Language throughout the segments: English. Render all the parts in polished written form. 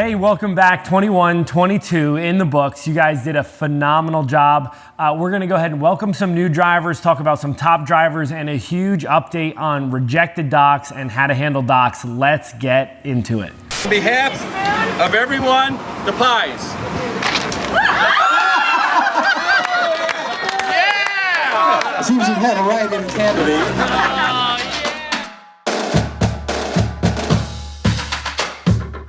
Hey, welcome back. 21, 22 in the books. You guys did a phenomenal job. We're going to go ahead and welcome some new drivers, talk about some top drivers, and a huge update on rejected docs and how to handle docs. Let's get into it. On behalf of everyone, the pies. Yeah! Seems you've had a right-in candidate.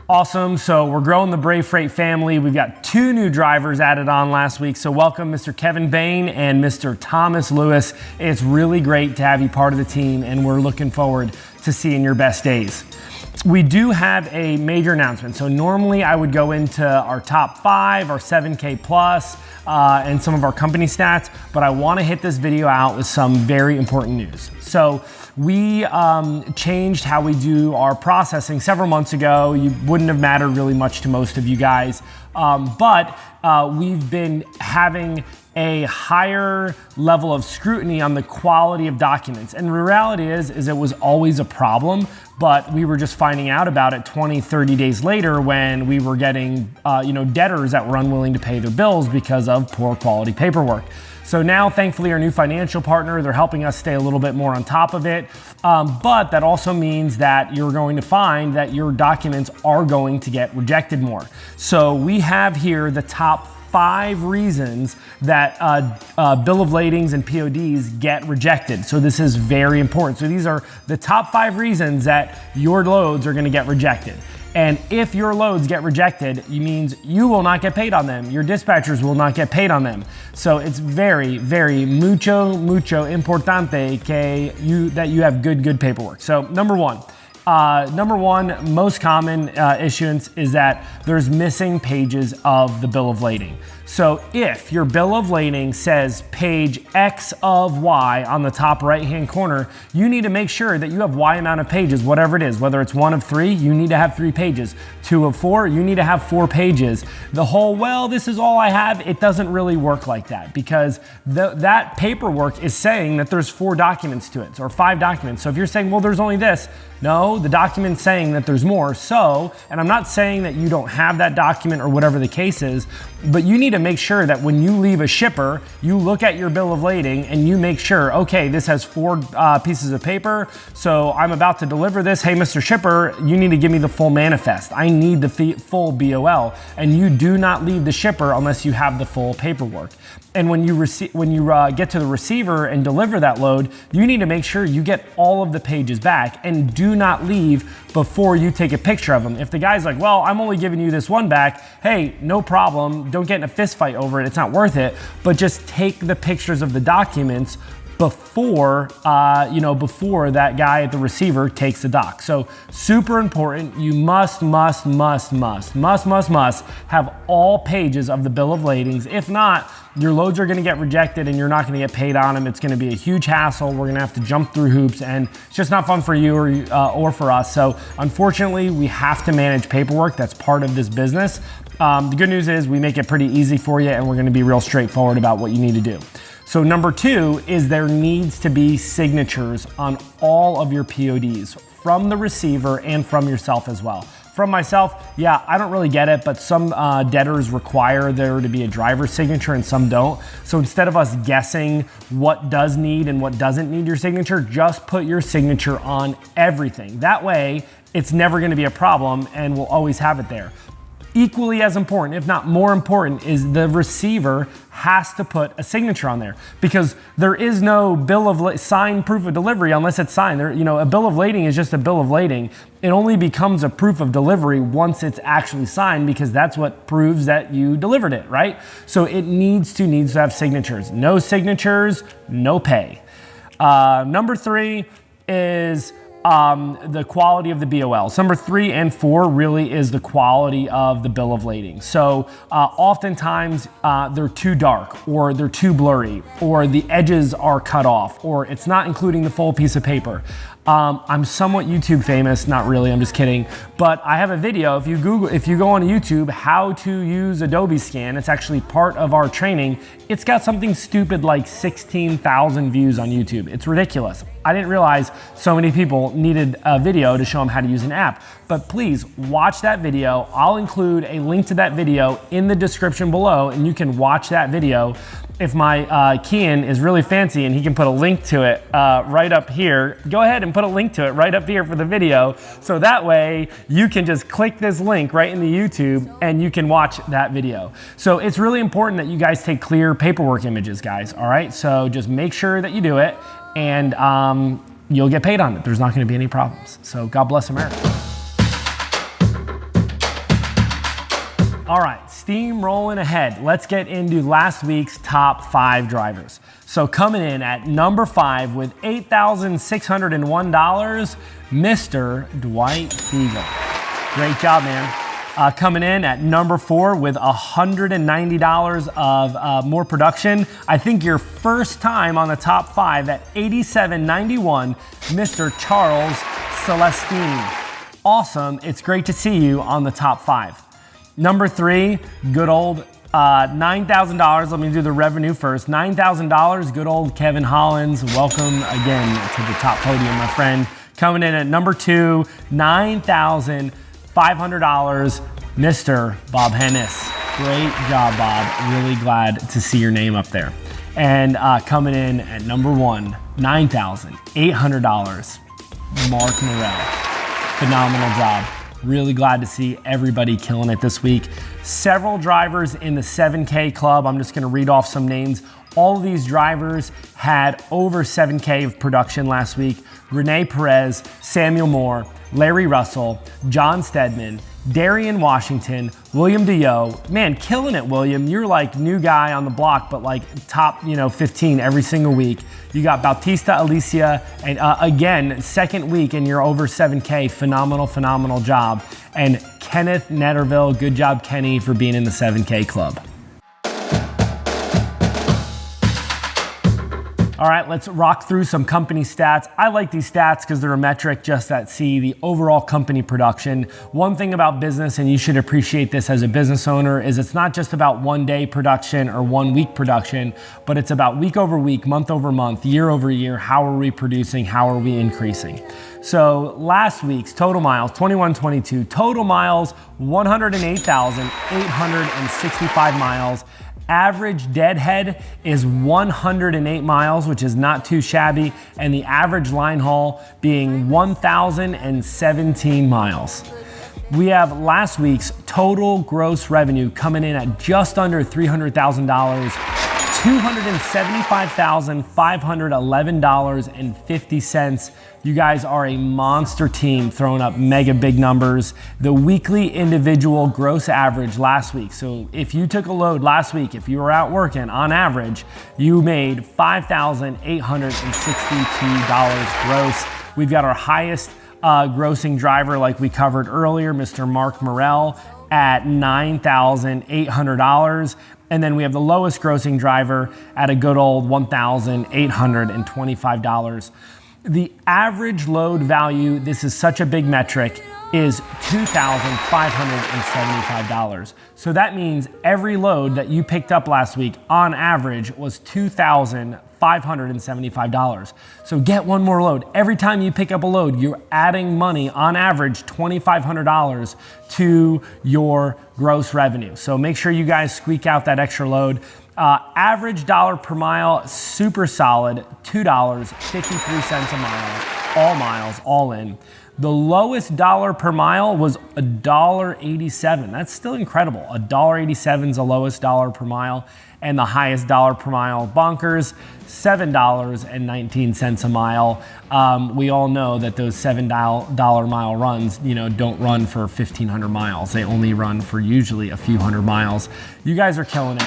Awesome. So we're growing the Brave Freight family. We've got two new drivers added on last week. So welcome Mr. Kevin Bain and Mr. Thomas Lewis. It's really great to have you part of the team, and we're looking forward to seeing your best days. We do have a major announcement. So normally I would go into our top 5, our 7K plus, and some of our company stats, but I want to hit this video out with some very important news. So we changed how we do our processing several months ago. You wouldn't have mattered really much to most of you guys, but we've been having a higher level of scrutiny on the quality of documents. And the reality is it was always a problem, but we were just finding out about it 20, 30 days later when we were getting debtors that were unwilling to pay their bills because of poor quality paperwork. So now, thankfully, our new financial partner, they're helping us stay a little bit more on top of it. But that also means that you're going to find that your documents are going to get rejected more. So we have here the top 5 reasons that bill of ladings and PODs get rejected. So this is very important. So these are the top 5 reasons that your loads are going to get rejected. And if your loads get rejected, it means you will not get paid on them. Your dispatchers will not get paid on them. So it's very, very mucho importante that you have good paperwork. So number one, most common issuance is that there's missing pages of the bill of lading. So if your bill of lading says page X of Y on the top right-hand corner, you need to make sure that you have Y amount of pages, whatever it is. Whether it's 1 of 3, you need to have 3 pages. 2 of 4, you need to have 4 pages. The whole, well, this is all I have, it doesn't really work like that, because that paperwork is saying that there's 4 documents to it, or 5 documents. So if you're saying, well, there's only this, no, the document's saying that there's more. So, and I'm not saying that you don't have that document or whatever the case is, but you need to make sure that when you leave a shipper, you look at your bill of lading and you make sure, okay, this has 4 pieces of paper, so I'm about to deliver this. Hey, Mr. Shipper, you need to give me the full manifest. I need the full BOL, and you do not leave the shipper unless you have the full paperwork. And when you get to the receiver and deliver that load, you need to make sure you get all of the pages back, and do not leave before you take a picture of them. If the guy's like, well, I'm only giving you this one back, hey, no problem. Don't get in a fist fight over it. It's not worth it. But just take the pictures of the documents before that guy at the receiver takes the doc. So super important. You must have all pages of the bill of ladings. If not, your loads are going to get rejected and you're not going to get paid on them. It's going to be a huge hassle. We're going to have to jump through hoops, and it's just not fun for you or for us. So unfortunately, we have to manage paperwork. That's part of this business. The good news is we make it pretty easy for you, and we're going to be real straightforward about what you need to do. So number 2 is there needs to be signatures on all of your PODs from the receiver and from yourself as well. From myself, yeah, I don't really get it, but some debtors require there to be a driver's signature and some don't. So instead of us guessing what does need and what doesn't need your signature, just put your signature on everything. That way, it's never going to be a problem and we'll always have it there. Equally as important, if not more important, is the receiver has to put a signature on there, because there is no bill of signed proof of delivery unless it's signed. A bill of lading is just a bill of lading. It only becomes a proof of delivery once it's actually signed, because that's what proves that you delivered it, right? So it needs to have signatures. No signatures, no pay. Number 3 is the quality of the BOLs. Number 3 and 4 really is the quality of the bill of lading. So oftentimes they're too dark, or they're too blurry, or the edges are cut off, or it's not including the full piece of paper. I'm somewhat YouTube famous, not really, I'm just kidding. But I have a video, if you go on YouTube, how to use Adobe Scan, it's actually part of our training. It's got something stupid like 16,000 views on YouTube. It's ridiculous. I didn't realize so many people needed a video to show them how to use an app. But please watch that video. I'll include a link to that video in the description below, and you can watch that video. If my Kian is really fancy and he can put a link to it right up here, go ahead and put a link to it right up here for the video. So that way you can just click this link right in the YouTube and you can watch that video. So it's really important that you guys take clear paperwork images, guys. All right. So just make sure that you do it, and you'll get paid on it. There's not going to be any problems. So God bless America. All right, steam rolling ahead. Let's get into last week's top 5 drivers. So coming in at number 5 with $8,601, Mr. Dwight Fiegel. Great job, man. Coming in at number 4 with $190 of more production. I think your first time on the top 5 at $87.91, Mr. Charles Celestine. Awesome, it's great to see you on the top 5. Number 3, good old $9,000. Let me do the revenue first. $9,000, good old Kevin Hollins. Welcome again to the top podium, my friend. Coming in at number 2, $9,500, Mr. Bob Hennis. Great job, Bob. Really glad to see your name up there. And coming in at number 1, $9,800, Mark Morell. Phenomenal job. Really glad to see everybody killing it this week. Several drivers in the 7K club. I'm just gonna read off some names. All of these drivers had over 7K of production last week. Renee Perez, Samuel Moore, Larry Russell, John Stedman, Darian Washington, William DeYoe. Man, killing it, William. You're like new guy on the block, but like top 15 every single week. You got Bautista Alicia, and again, second week and you're over 7K. Phenomenal job. And Kenneth Netterville, good job, Kenny, for being in the 7K club. All right, let's rock through some company stats. I like these stats because they're a metric just that see the overall company production. One thing about business, and you should appreciate this as a business owner, is it's not just about 1 day production or 1 week production, but it's about week over week, month over month, year over year. How are we producing? How are we increasing? So last week's total miles, 21-22, total miles, 108,865 miles. Average deadhead is 108 miles, which is not too shabby, and the average line haul being 1,017 miles. We have last week's total gross revenue coming in at just under $300,000, $275,511.50. You guys are a monster team throwing up mega big numbers. The weekly individual gross average last week. So if you took a load last week, if you were out working on average, you made $5,862 gross. We've got our highest grossing driver, like we covered earlier, Mr. Mark Morell at $9,800. And then we have the lowest grossing driver at a good old $1,825. The average load value, this is such a big metric, is $2,575. So that means every load that you picked up last week on average was $2,575. So get one more load. Every time you pick up a load, you're adding money, on average $2,500 to your gross revenue. So make sure you guys squeak out that extra load. Average dollar per mile, super solid, $2.53 a mile, all miles, all in. The lowest dollar per mile was $1.87. That's still incredible. $1.87 is the lowest dollar per mile, and the highest dollar per mile, bonkers, $7.19 a mile. We all know that those $7 mile runs, don't run for 1,500 miles. They only run for usually a few hundred miles. You guys are killing it.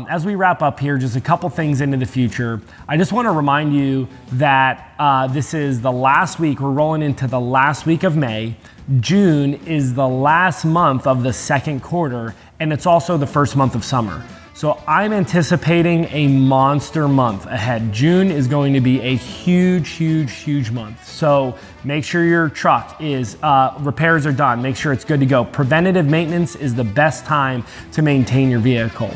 As we wrap up here, just a couple things into the future. I just want to remind you that this is the last week. We're rolling into the last week of May. June is the last month of the second quarter, and it's also the first month of summer. So I'm anticipating a monster month ahead. June is going to be a huge month. So make sure your truck is, repairs are done. Make sure it's good to go. Preventative maintenance is the best time to maintain your vehicle.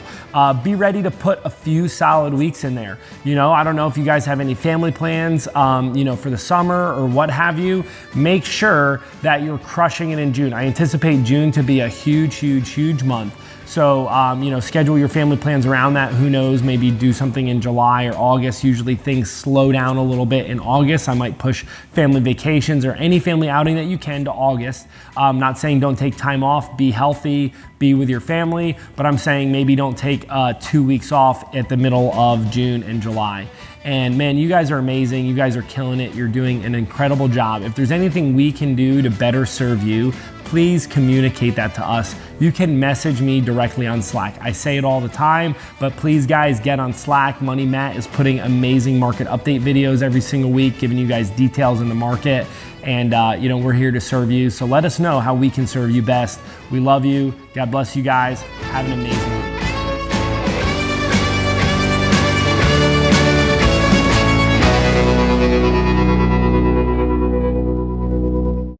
Be ready to put a few solid weeks in there. You know, I don't know if you guys have any family plans, you know, for the summer or what have you. Make sure that you're crushing it in June. I anticipate June to be a huge month. So, you know, schedule your family plans around that. Who knows, maybe do something in July or August. Usually things slow down a little bit in August. I might push family vacations or any family outing that you can to August. I'm not saying don't take time off, be healthy, be with your family, but I'm saying maybe don't take 2 weeks off at the middle of June and July. And man, you guys are amazing. You guys are killing it. You're doing an incredible job. If there's anything we can do to better serve you, please communicate that to us. You can message me directly on Slack. I say it all the time, but please guys, get on Slack. Money Matt is putting amazing market update videos every single week, giving you guys details in the market. And you know, we're here to serve you. So let us know how we can serve you best. We love you. God bless you guys. Have an amazing week.